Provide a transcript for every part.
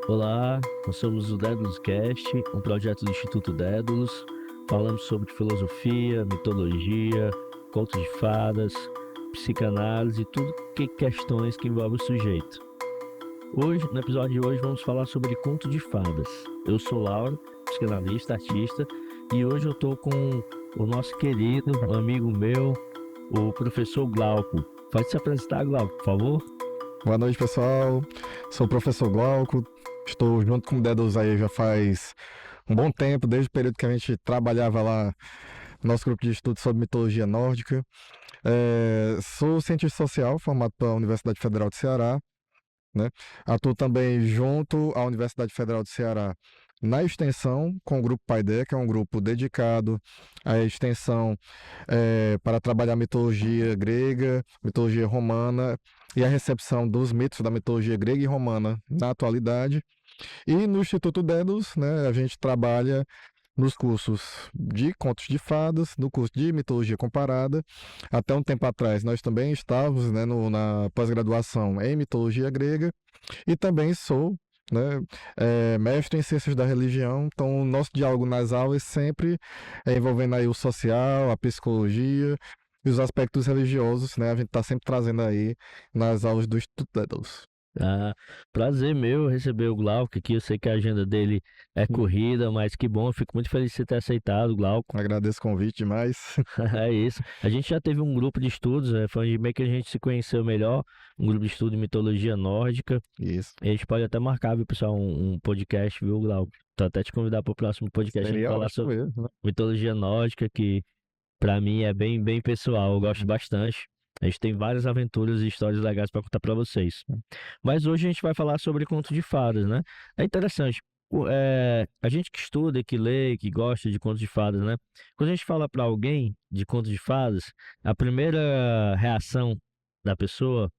Olá, nós somos o Dédalus Cast, um projeto do Instituto Dédalus. Falamos sobre filosofia, mitologia, contos de fadas, psicanálise e tudo que questões que envolvem o sujeito. Hoje, no episódio de hoje, vamos falar sobre conto de fadas. Eu sou Lauro, psicanalista, artista, e hoje eu estou com o nosso querido amigo meu, o professor Glauco. Pode se apresentar, Glauco, por favor? Boa noite, pessoal. Sou o professor Glauco. Estou junto com o Dédalus aí já faz um bom tempo, desde o período que a gente trabalhava lá no nosso grupo de estudo sobre mitologia nórdica. Sou cientista social, formado pela Universidade Federal do Ceará, né? Atuo também junto à Universidade Federal do Ceará na extensão com o Grupo Paideia, que é um grupo dedicado à extensão para trabalhar mitologia grega, mitologia romana e a recepção dos mitos da mitologia grega e romana na atualidade. E no Instituto Dédalus, né, a gente trabalha nos cursos de contos de fadas, no curso de mitologia comparada. Até um tempo atrás nós também estávamos, né, na pós-graduação em mitologia grega e também sou, né, mestre em ciências da religião. Então o nosso diálogo nas aulas sempre é envolvendo aí o social, a psicologia e os aspectos religiosos, né? A gente está sempre trazendo aí nas aulas do Instituto Dédalus. Ah, prazer meu receber o Glauco aqui. Eu sei que a agenda dele é corrida, mas que bom. Eu fico muito feliz de você ter aceitado, o Glauco. Agradeço o convite demais. É isso. A gente já teve um grupo de estudos, foi onde meio que a gente se conheceu melhor, um grupo de estudo de mitologia nórdica. Isso. E a gente pode até marcar, viu, pessoal, um podcast, viu, Glauco? Tô até te convidar para o próximo podcast a gente Seria falar ótimo sobre mesmo, né? mitologia nórdica, que para mim é bem pessoal. Eu gosto bastante. A gente tem várias aventuras e histórias legais para contar para vocês. Mas hoje a gente vai falar sobre conto de fadas, né? É interessante. A gente que estuda, que lê, que gosta de contos de fadas, né? Quando a gente fala para alguém de contos de fadas, a primeira reação da pessoa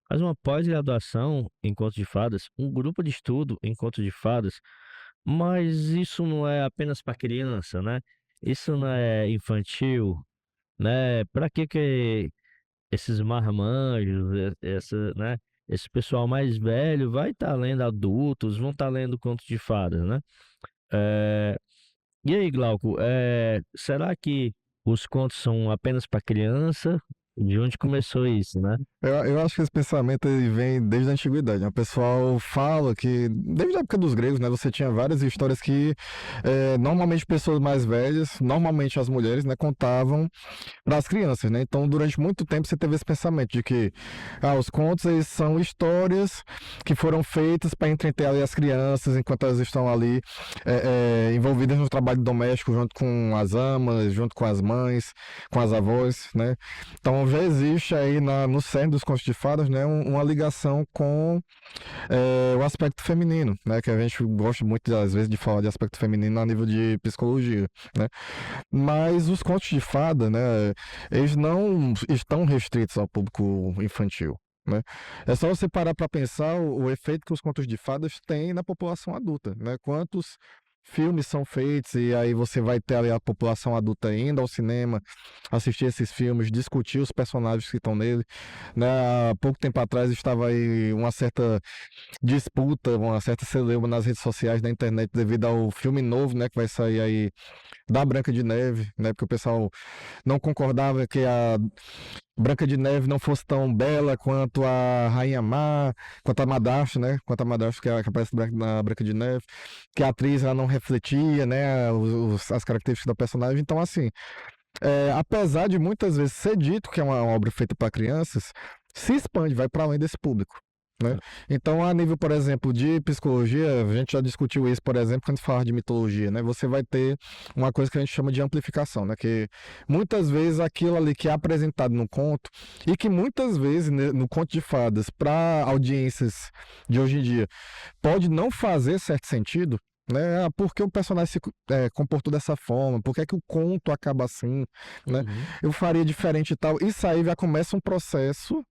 faz uma pós-graduação em contos de fadas, um grupo de estudo em contos de fadas, mas isso não é apenas para criança, né? Isso não é infantil, né? Para que esses marmanjos, né? Esse pessoal mais velho vai estar lendo adultos, vão estar lendo contos de fadas, né? Eh, E aí, Glauco, será que os contos são apenas para criança? De onde começou isso, né? Eu acho que esse pensamento ele vem desde a antiguidade, né? O pessoal fala que, desde a época dos gregos, né, você tinha várias histórias que normalmente pessoas mais velhas, normalmente as mulheres, né, contavam para as crianças, né? Então, durante muito tempo você teve esse pensamento de que os contos eles são histórias que foram feitas para entreter ali as crianças enquanto elas estão ali envolvidas no trabalho doméstico junto com as amas, junto com as mães, com as avós, né? Então já existe aí no cerne dos contos de fadas, né, uma ligação com o aspecto feminino, né? Que a gente gosta muito às vezes de falar de aspecto feminino a nível de psicologia, né? Mas os contos de fada, né, eles não estão restritos ao público infantil, né? É só você parar para pensar o efeito que os contos de fadas têm na população adulta, né? Quantos filmes são feitos e aí você vai ter ali a população adulta indo ao cinema, assistir esses filmes, discutir os personagens que estão nele, né? Há pouco tempo atrás estava aí uma certa disputa, uma certa celeuma nas redes sociais da internet devido ao filme novo, né, que vai sair aí da Branca de Neve, né? Porque o pessoal não concordava que a Branca de Neve não fosse tão bela quanto a Rainha Má, quanto a Madastro, né? Quanto a Madastro que aparece na Branca de Neve, que a atriz ela não refletia, né, as características da personagem. Então, assim, apesar de muitas vezes ser dito que é uma obra feita para crianças, se expande, vai para além desse público, né? Então, a nível, por exemplo, de psicologia, a gente já discutiu isso, por exemplo, quando a gente fala de mitologia, né? Você vai ter uma coisa que a gente chama de amplificação, né? Que muitas vezes aquilo ali que é apresentado no conto, e que muitas vezes né, no conto de fadas, para audiências de hoje em dia, pode não fazer certo sentido, né? Por que o personagem se comportou dessa forma? Por que é que o conto acaba assim, né? Uhum. Eu faria diferente e tal. Isso aí já começa um processo,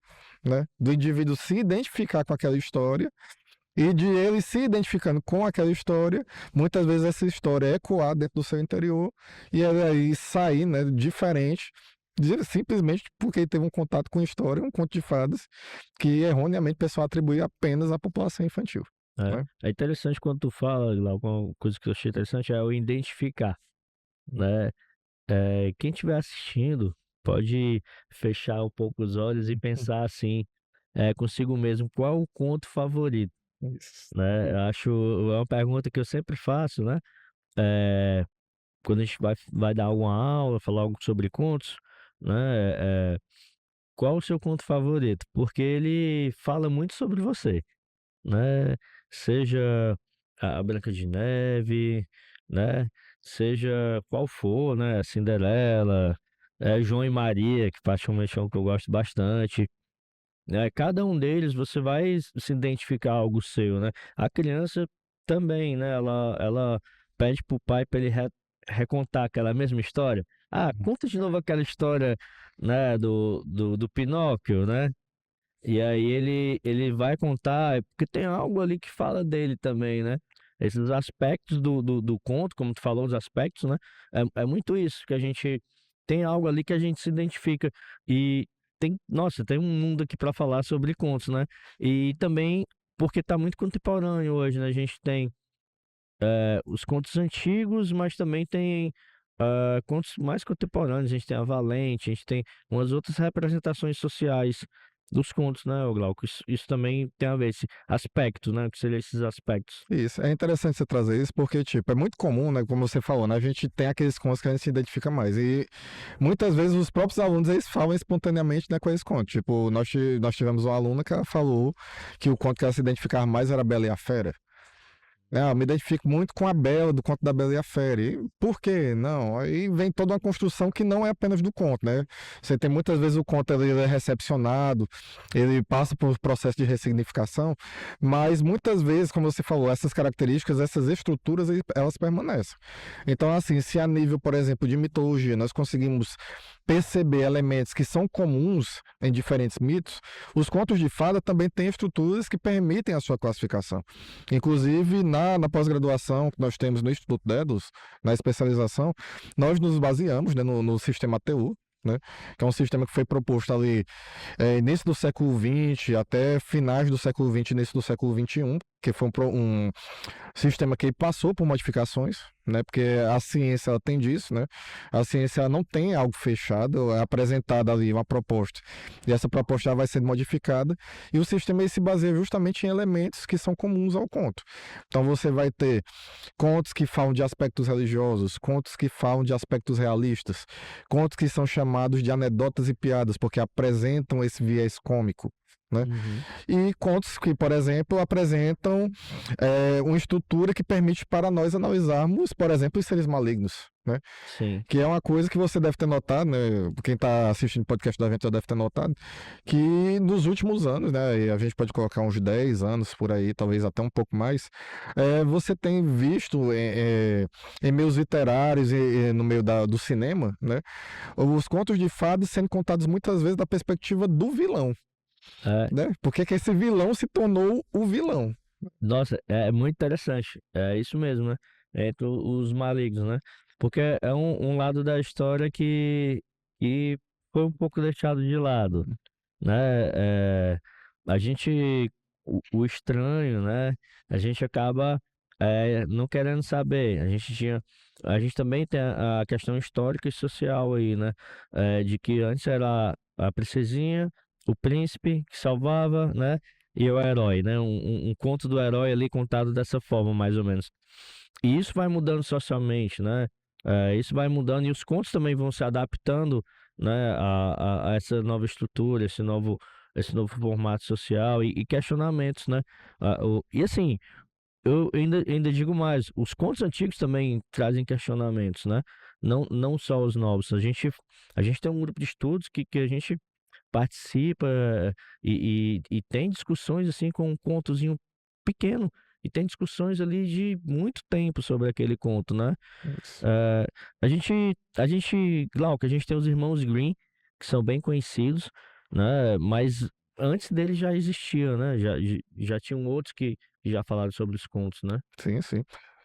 né, do indivíduo se identificar com aquela história e de ele se identificando com aquela história, muitas vezes essa história é ecoar dentro do seu interior e ele aí sair, né, diferente, simplesmente porque ele teve um contato com história, um conto de fadas, que erroneamente o pessoal atribui apenas à população infantil. né? É interessante quando tu fala, Glauco, uma coisa que eu achei interessante é o identificar, né? Quem estiver assistindo pode fechar um pouco os olhos e pensar assim, consigo mesmo, qual o conto favorito, Isso. né? Eu acho, é uma pergunta que eu sempre faço, né? Eh, Quando a gente vai dar alguma aula, falar algo sobre contos, né? Qual o seu conto favorito? Porque ele fala muito sobre você, né? Seja a Branca de Neve, né? Seja qual for, né? Cinderela, João e Maria, que particularmente é um que eu gosto bastante. Cada um deles você vai se identificar algo seu, né? A criança também, né? Ela pede pro pai para ele recontar aquela mesma história. Ah, conta de novo aquela história, né? Do Pinóquio, né? E aí ele vai contar, porque tem algo ali que fala dele também, né? Esses aspectos do conto, como tu falou, os aspectos, né? É muito isso, que a gente tem algo ali que a gente se identifica. E nossa, tem um mundo aqui para falar sobre contos, né? E também porque tá muito contemporâneo hoje, né? A gente tem os contos antigos, mas também tem contos mais contemporâneos. A gente tem a Valente, a gente tem umas outras representações sociais dos contos, né, ô Glauco? Isso também tem a ver, esse aspecto, né? O que seriam esses aspectos? Isso, é interessante você trazer isso porque, tipo, é muito comum, né, como você falou, né, a gente tem aqueles contos que a gente se identifica mais e muitas vezes os próprios alunos, eles falam espontaneamente, né, com esse conto, tipo, nós tivemos uma aluna que ela falou que o conto que ela se identificava mais era a Bela e a Fera. Eu me identifico muito com a Bela, do conto da Bela e a Fera. E por quê? Não, aí vem toda uma construção que não é apenas do conto, né? Você tem muitas vezes o conto ele é recepcionado, ele passa por um processo de ressignificação, mas muitas vezes, como você falou, essas características, essas estruturas, elas permanecem. Então, assim, se a nível, por exemplo, de mitologia, nós conseguimos perceber elementos que são comuns em diferentes mitos, os contos de fada também têm estruturas que permitem a sua classificação. Inclusive, na pós-graduação que nós temos no Instituto Dédalus, na especialização, nós nos baseamos, né, no sistema ATU, né, que é um sistema que foi proposto ali início do século XX até finais do século XX, início do século XXI, que foi um sistema que passou por modificações, né? Porque a ciência ela tem disso, né? A ciência ela não tem algo fechado, é apresentada ali uma proposta e essa proposta ela vai sendo modificada e o sistema ele se baseia justamente em elementos que são comuns ao conto. Então você vai ter contos que falam de aspectos religiosos, contos que falam de aspectos realistas, contos que são chamados de anedotas e piadas porque apresentam esse viés cômico. Né? Uhum. E contos que, por exemplo, apresentam uma estrutura que permite para nós analisarmos, por exemplo, os seres malignos, né? Sim. Que é uma coisa que você deve ter notado, né? Quem está assistindo o podcast do evento já deve ter notado, que nos últimos anos, né? E a gente pode colocar uns 10 anos por aí, talvez até um pouco mais, você tem visto em meios literários e no meio do cinema, né? Os contos de fadas sendo contados muitas vezes da perspectiva do vilão, É, né? Porque que esse vilão se tornou o vilão. nossa, é muito interessante. É isso mesmo, né? Entre os malignos, né? Porque é um lado da história que foi um pouco deixado de lado, né? A gente, o estranho, né? A gente acaba não querendo saber. A gente também tem a questão histórica e social aí, né? De que antes era a princesinha, o príncipe que salvava, né? E o herói, né? Um conto do herói ali contado dessa forma, mais ou menos. E isso vai mudando socialmente, né? Isso vai mudando e os contos também vão se adaptando, né? A essa nova estrutura, esse novo formato social e questionamentos, né? E assim, eu ainda digo mais, os contos antigos também trazem questionamentos, né? Não só os novos. A gente tem um grupo de estudos que a gente participa e tem discussões assim com um contozinho pequeno e tem discussões ali de muito tempo sobre aquele conto, né? Isso. Eh, Glauco, a gente tem os irmãos Green, que são bem conhecidos, né? Mas antes deles já existia, né? Já tinham outros que já falaram sobre os contos, né? Sim, sim.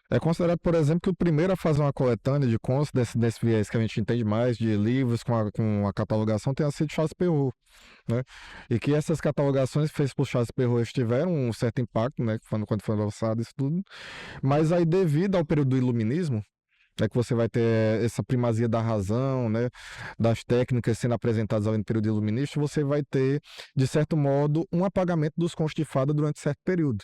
É considerado, por exemplo, que o primeiro a fazer uma coletânea de contos desse viés que a gente entende mais, de livros com a catalogação, tenha sido Charles Perrault, né? E que essas catalogações feitas por Charles Perrault tiveram um certo impacto, né? Quando foi lançado isso tudo. Mas aí, devido ao período do Iluminismo, que você vai ter essa primazia da razão, né, das técnicas sendo apresentadas ali no período iluminista, você vai ter, de certo modo, um apagamento dos contos de fada durante certo período.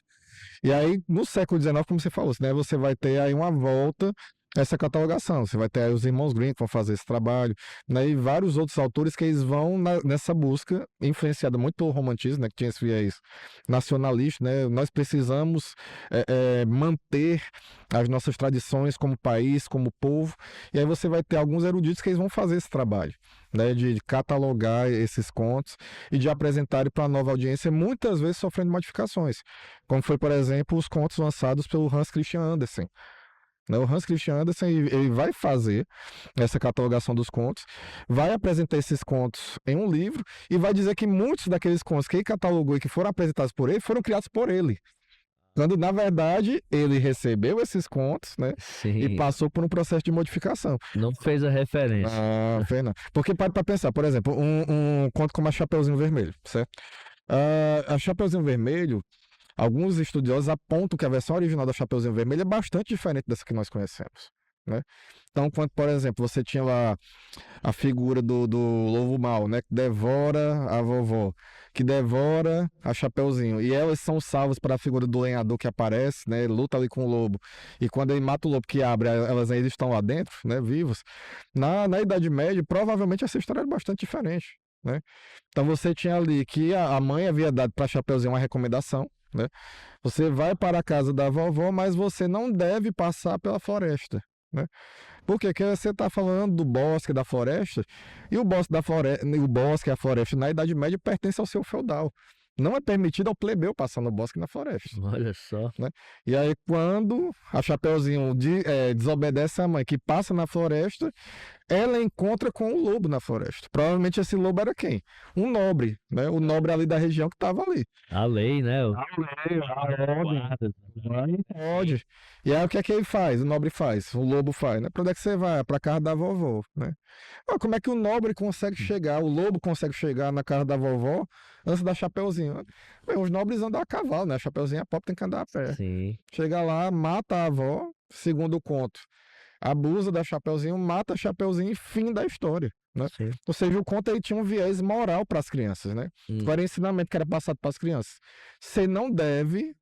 E aí, no século XIX, como você falou, né, você vai ter aí uma volta a essa catalogação. Você vai ter aí os irmãos Grimm que vão fazer esse trabalho, né, e vários outros autores que eles vão nessa busca, influenciada muito pelo romantismo, né, que tinha esse viés nacionalista, né, nós precisamos manter as nossas tradições como país, como povo, e aí você vai ter alguns eruditos que eles vão fazer esse trabalho, né, de catalogar esses contos e de apresentarem para a nova audiência, muitas vezes sofrendo modificações, como foi, por exemplo, os contos lançados pelo Hans Christian Andersen. Né? O Hans Christian Andersen ele vai fazer essa catalogação dos contos, vai apresentar esses contos em um livro e vai dizer que muitos daqueles contos que ele catalogou e que foram apresentados por ele foram criados por ele. Quando, na verdade, ele recebeu esses contos, né? E Sim, passou por um processo de modificação. não fez a referência. Ah, fez não. Porque para pensar, por exemplo, um conto como a Chapeuzinho Vermelho, certo? A Chapeuzinho Vermelho, alguns estudiosos apontam que a versão original da Chapeuzinho Vermelho é bastante diferente dessa que nós conhecemos, né? Então, quando, por exemplo, você tinha lá a figura do lobo mau, né? Que devora a vovó, que devora a Chapeuzinho. E elas são salvas para a figura do lenhador que aparece, né? Ele luta ali com o lobo. E quando ele mata o lobo que abre, elas ainda estão lá dentro, né? Vivas. Na Idade Média, provavelmente essa história era bastante diferente, né? Então você tinha ali que a mãe havia dado para Chapeuzinho uma recomendação, né? Você vai para a casa da vovó, mas você não deve passar pela floresta, né? Porque que você está falando do bosque, da floresta, e o bosque, o bosque e a floresta na Idade Média pertence ao seu feudal. Não é permitido ao plebeu passar no bosque e na floresta, Olha só. né? E aí, quando a Chapeuzinho desobedece a mãe que passa na floresta, ela encontra com o lobo na floresta. Provavelmente esse lobo era quem? Um nobre, né? O nobre ali da região que estava ali. A lei, né? A lei, a ordem. Não pode. E aí o que é que ele faz? O nobre faz, o lobo faz, né? Pra onde é que você vai? Pra casa da vovó, né? Ah, como é que o nobre consegue chegar, o lobo consegue chegar na casa da vovó antes da Chapeuzinho? Bem, os nobres andam a cavalo, né? A Chapeuzinho é pobre, tem que andar a pé. Sim, Chega lá, mata a avó, segundo o conto. Abusa da Chapeuzinho, mata a Chapeuzinho e fim da história, né? sim. Ou seja, o conto aí tinha um viés moral para as crianças, né? Hum. Qual era o ensinamento que era passado para as crianças? Você não deve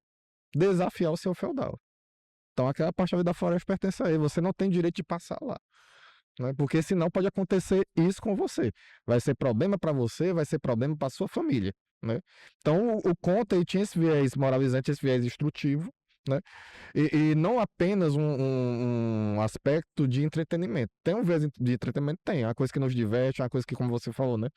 desafiar o seu feudal. Então aquela parte ali da floresta pertence a ele, você não tem direito de passar lá, né? Porque senão pode acontecer isso com você. Vai ser problema para você, vai ser problema para sua família, né? Então o conto aí tinha esse viés moralizante, esse viés instrutivo, né? E não apenas um aspecto de entretenimento. Tem um viés de entretenimento? Tem. É uma coisa que nos diverte, é uma coisa que, como você falou, né?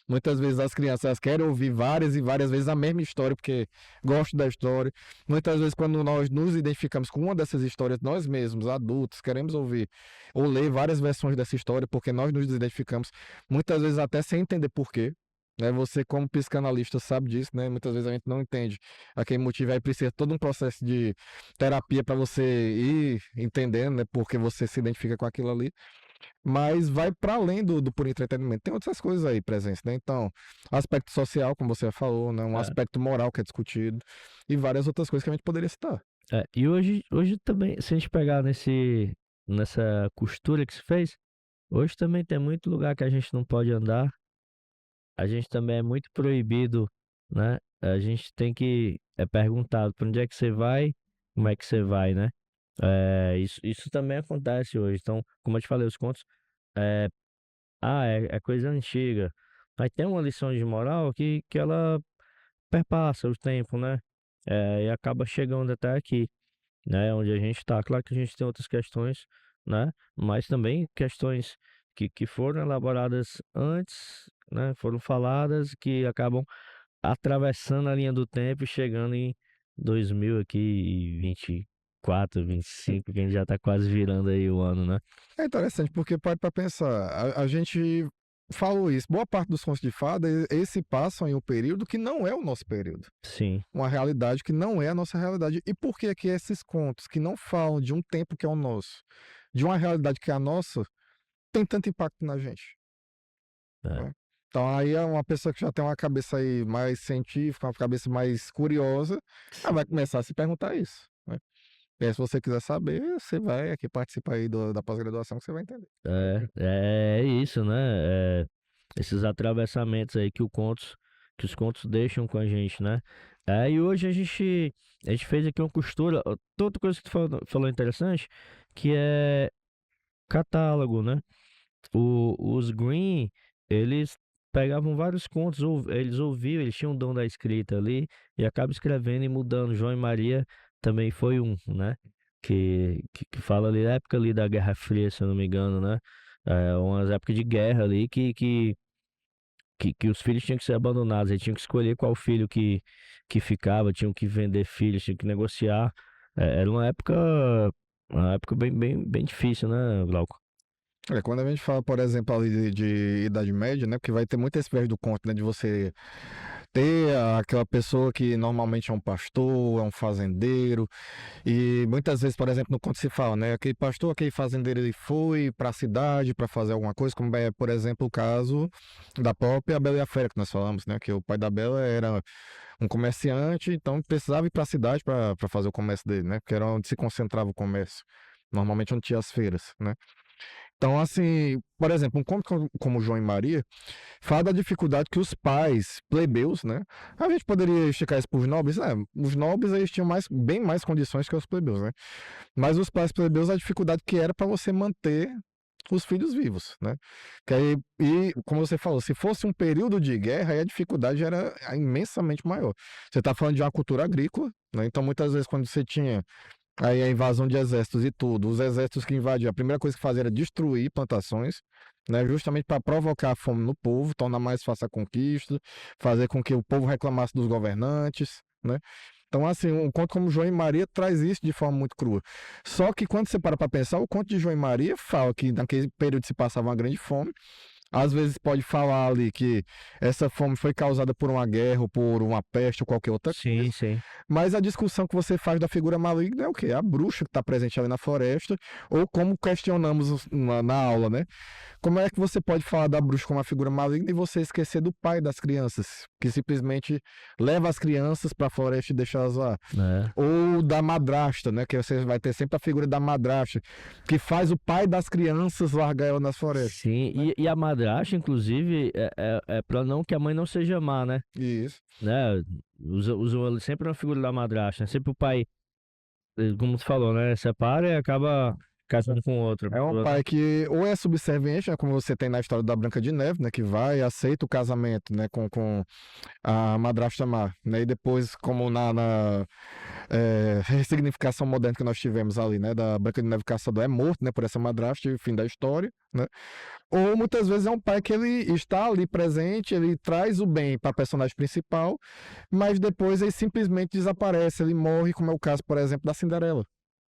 Muitas vezes as crianças elas querem ouvir várias e várias vezes a mesma história, porque gostam da história. Muitas vezes, quando nós nos identificamos com uma dessas histórias, nós mesmos, adultos, queremos ouvir ou ler várias versões dessa história, porque nós nos identificamos, muitas vezes até sem entender porquê. Né? Você, como psicanalista, sabe disso, né? Muitas vezes a gente não entende aquele motivo, aí precisa todo um processo de terapia para você ir entendendo, né? Porque você se identifica com aquilo ali. Mas vai para além do puro entretenimento. Tem outras coisas aí presentes, né? Então, aspecto social, como você falou, né? Um É, aspecto moral que é discutido e várias outras coisas que a gente poderia citar. e hoje também, se a gente pegar nessa costura que se fez, hoje também tem muito lugar que a gente não pode andar. A gente também é muito proibido, né? A gente tem que é perguntado para onde é que você vai, como é que você vai, né? Isso também acontece hoje. Então, como eu te falei, os contos é, é coisa antiga. Mas tem uma lição de moral que ela perpassa o tempo, né? E acaba chegando até aqui, né? Onde a gente está. Claro que a gente tem outras questões, né? Mas também questões que foram elaboradas antes, né? Foram faladas que acabam atravessando a linha do tempo e chegando em 2000 aqui, e 24, 25, que a gente já está quase virando aí o ano, né? É interessante porque para pensar, a gente falo isso, boa parte dos contos de fada, eles se passam em um período que não é o nosso período. Sim. Uma realidade que não é a nossa realidade. E por que que esses contos que não falam de um tempo que é o nosso, de uma realidade que é a nossa, tem tanto impacto na gente? É. Né? Então aí é uma pessoa que já tem uma cabeça aí mais científica, uma cabeça mais curiosa, ela vai começar a se perguntar isso, né? E aí, se você quiser saber, você vai aqui participar aí da pós-graduação que você vai entender. É isso, né? Esses atravessamentos aí que os contos deixam com a gente, né? E hoje a gente fez aqui uma costura, outra coisa que tu falou interessante, que é catálogo, né? Os Green, eles pegavam vários contos, eles ouviam, eles tinham o dom da escrita ali, e acabam escrevendo e mudando. João e Maria também foi um, né? Que fala ali da época ali da Guerra Fria, se eu não me engano, né? Umas épocas de guerra ali que os filhos tinham que ser abandonados, eles tinham que escolher qual filho que ficava, tinham que vender filhos, tinham que negociar. Era uma época bem difícil, né, Glauco? Quando a gente fala, por exemplo, ali de Idade Média, né? Porque vai ter muito esse viés do conto, né? De você ter aquela pessoa que normalmente é um pastor, é um fazendeiro, e muitas vezes, por exemplo, no conto se fala, né? Aquele pastor, aquele fazendeiro, ele foi para a cidade para fazer alguma coisa, como é, por exemplo, o caso da própria Bela e a Fera que nós falamos, né? Que o pai da Bela era um comerciante, então precisava ir para a cidade para fazer o comércio dele, né? Porque era onde se concentrava o comércio. Normalmente onde tinha as feiras, né? Então, assim, por exemplo, um conto como João e Maria fala da dificuldade que os pais plebeus, né? A gente poderia esticar isso para os nobres, né? Os nobres eles tinham bem mais condições que os plebeus, né? Mas os pais plebeus, a dificuldade que era para você manter os filhos vivos, né? Que aí, e como você falou, se fosse um período de guerra, aí a dificuldade era imensamente maior. Você está falando de uma cultura agrícola, né? Então muitas vezes quando você tinha aí a invasão de exércitos e tudo. Os exércitos que invadiam, a primeira coisa que faziam era destruir plantações, né, justamente para provocar a fome no povo, tornar mais fácil a conquista, fazer com que o povo reclamasse dos governantes, né? Então, assim, um conto como João e Maria traz isso de forma muito crua. Só que quando você para pensar, o conto de João e Maria fala que naquele período se passava uma grande fome. Às vezes pode falar ali que essa fome foi causada por uma guerra, ou por uma peste, ou qualquer outra Sim, coisa. sim. Mas a discussão que você faz da figura maligna é o quê? A bruxa que está presente ali na floresta, ou como questionamos na aula, né? Como é que você pode falar da bruxa como uma figura maligna e você esquecer do pai das crianças, que simplesmente leva as crianças para a floresta e deixa elas lá? É. Ou da madrasta, né? Que você vai ter sempre a figura da madrasta, que faz o pai das crianças largar ela nas florestas. Sim, e a madrasta, inclusive, é para não que a mãe não seja má, né? Isso. Né? Usa sempre uma figura da madrasta, né? Sempre o pai, como tu falou, né? Separa e acaba casando com outra É um pessoa, né? pai que ou é subserviente, né, como você tem na história da Branca de Neve, né, que vai e aceita o casamento, né, com a madrasta má, né, e depois, como na ressignificação moderna que nós tivemos ali, né, da Branca de Neve Caçador, é morto, né, por essa madrasta e fim da história, né, ou muitas vezes é um pai que ele está ali presente, ele traz o bem para a personagem principal, mas depois ele simplesmente desaparece, ele morre, como é o caso, por exemplo, da Cinderela,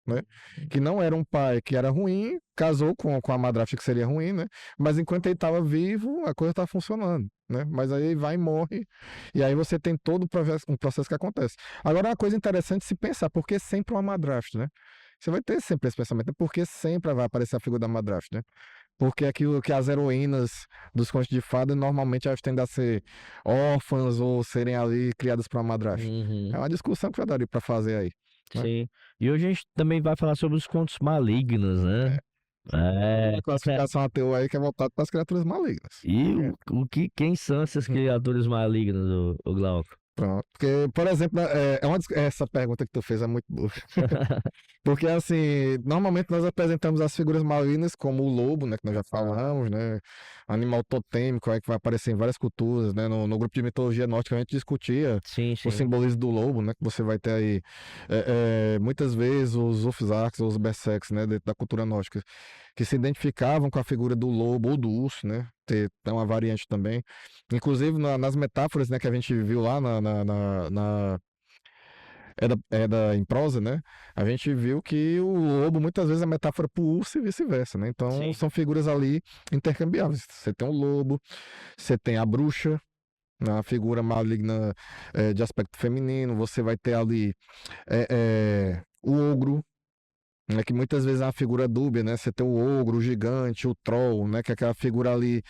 né? Que não era um pai que era ruim, casou com a madrasta que seria ruim, né? Mas enquanto ele estava vivo, a coisa estava funcionando, né? Mas aí ele vai e morre, e aí você tem todo um processo que acontece. Agora, uma coisa interessante se pensar, por que sempre uma madrasta, né? Você vai ter sempre esse pensamento, né? Por que sempre vai aparecer a figura da madrasta, né? Porque aquilo que as heroínas dos contos de fada normalmente elas tendem a ser órfãs ou serem ali criadas por uma madrasta. É Uhum, uma discussão que já daria para fazer aí, né? sim. E hoje a gente também vai falar sobre os contos malignos, né? Uma classificação ateu aí que é voltada para as criaturas malignas. E É. quem são essas criaturas malignas, o Glauco? Pronto. Porque, por exemplo, essa pergunta que tu fez é muito boa. Porque, assim, normalmente nós apresentamos as figuras malignas como o lobo, né, que nós já falamos, né, animal totêmico, que vai aparecer em várias culturas, né, no grupo de mitologia nórdica a gente discutia Sim, o sim. simbolismo do lobo, né, que você vai ter aí, muitas vezes os Ufzarks ou os Berserks, né, dentro da cultura nórdica, que se identificavam com a figura do lobo ou do urso, né, tem uma variante também, inclusive nas metáforas, né, que a gente viu lá em prosa, né? A gente viu que o lobo muitas vezes é metáfora para o urso e vice-versa, né? Então Sim. são figuras ali intercambiáveis. Você tem o lobo, você tem a bruxa, né? A figura maligna de aspecto feminino, você vai ter ali o ogro, né, que muitas vezes é uma figura dúbia, né? Você tem o ogro, o gigante, o troll, né? Que é aquela figura ali,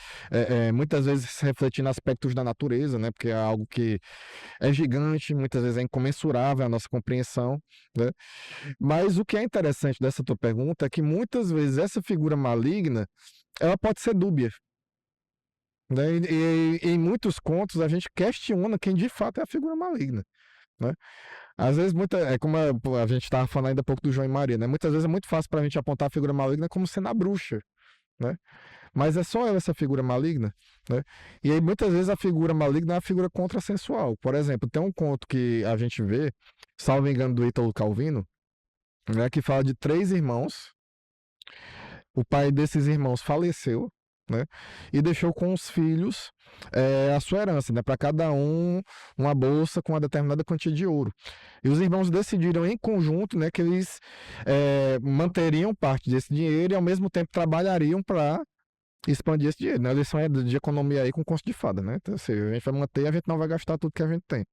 muitas vezes refletindo aspectos da natureza, né? Porque é algo que é gigante, muitas vezes é incomensurável a nossa compreensão, né? Mas o que é interessante dessa tua pergunta é que muitas vezes essa figura maligna, ela pode ser dúbia, né? E em muitos contos a gente questiona quem de fato é a figura maligna, né? Às vezes, é como a gente estava falando ainda há pouco do João e Maria, né? Muitas vezes é muito fácil para a gente apontar a figura maligna como sendo a bruxa, né? Mas é só ela essa figura maligna, né? E aí muitas vezes a figura maligna é a figura contrassensual. Por exemplo, tem um conto que a gente vê, salvo engano, do Ítalo Calvino, né? Que fala de 3 irmãos. O pai desses irmãos faleceu, né? E deixou com os filhos a sua herança, né? Para cada um uma bolsa com uma determinada quantia de ouro. E os irmãos decidiram em conjunto, né, que eles manteriam parte desse dinheiro e ao mesmo tempo trabalhariam para expandir esse dinheiro, né? A lição é de economia aí com conto de fada, né? Então, assim, a gente vai manter, a gente não vai gastar tudo que a gente tem.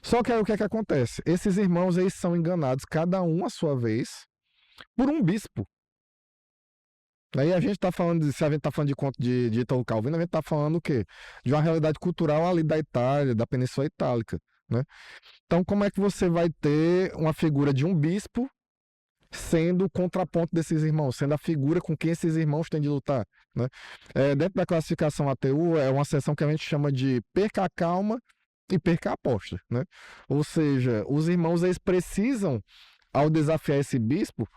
Só que aí o que é que acontece? Esses irmãos eles são enganados, cada um à sua vez, por um bispo. Aí a gente tá falando, se a gente tá falando de conto de Italo Calvino, a gente tá falando o quê? De uma realidade cultural ali da Itália, da Península Itálica, né? Então como é que você vai ter uma figura de um bispo sendo o contraponto desses irmãos, sendo a figura com quem esses irmãos têm de lutar, né? Dentro da classificação ATU, é uma seção que a gente chama de perca a calma e perca a aposta, né? Ou seja, os irmãos eles precisam, ao desafiar esse bispo,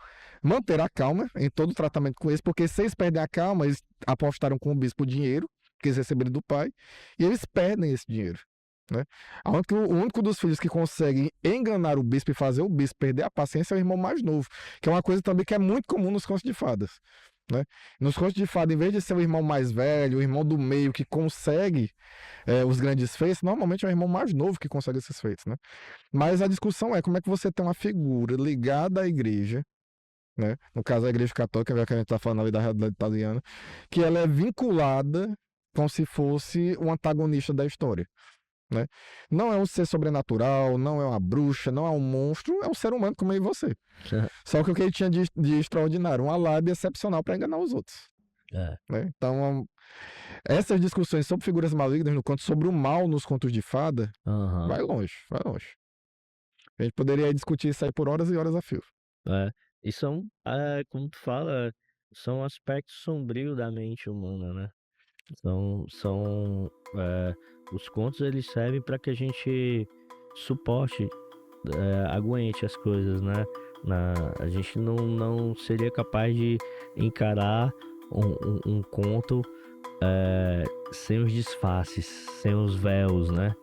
manter a calma em todo o tratamento com eles, porque se eles perdem a calma, eles apostaram com o bispo dinheiro que eles receberam do pai, e eles perdem esse dinheiro, né? O único dos filhos que consegue enganar o bispo e fazer o bispo perder a paciência é o irmão mais novo, que é uma coisa também que é muito comum nos contos de fadas, né? Nos contos de fadas, em vez de ser o irmão mais velho, o irmão do meio que consegue os grandes feitos, normalmente é o irmão mais novo que consegue esses feitos, né? Mas a discussão é como é que você tem uma figura ligada à igreja, né? No caso a igreja católica, que a gente está falando ali da realidade italiana, que ela é vinculada como se fosse o antagonista da história, né? Não é um ser sobrenatural, não é uma bruxa, não é um monstro, é um ser humano como eu e você. Só que o que ele tinha de extraordinário, uma lábia excepcional para enganar os outros. Né? Então, essas discussões sobre figuras malignas no conto, sobre o mal nos contos de fada, vai longe, vai longe. A gente poderia discutir isso aí por horas e horas a fio. E são, como tu fala, são aspectos sombrios da mente humana, né? Os contos eles servem para que a gente suporte, aguente as coisas, né? A gente não seria capaz de encarar um conto sem os disfarces, sem os véus, né?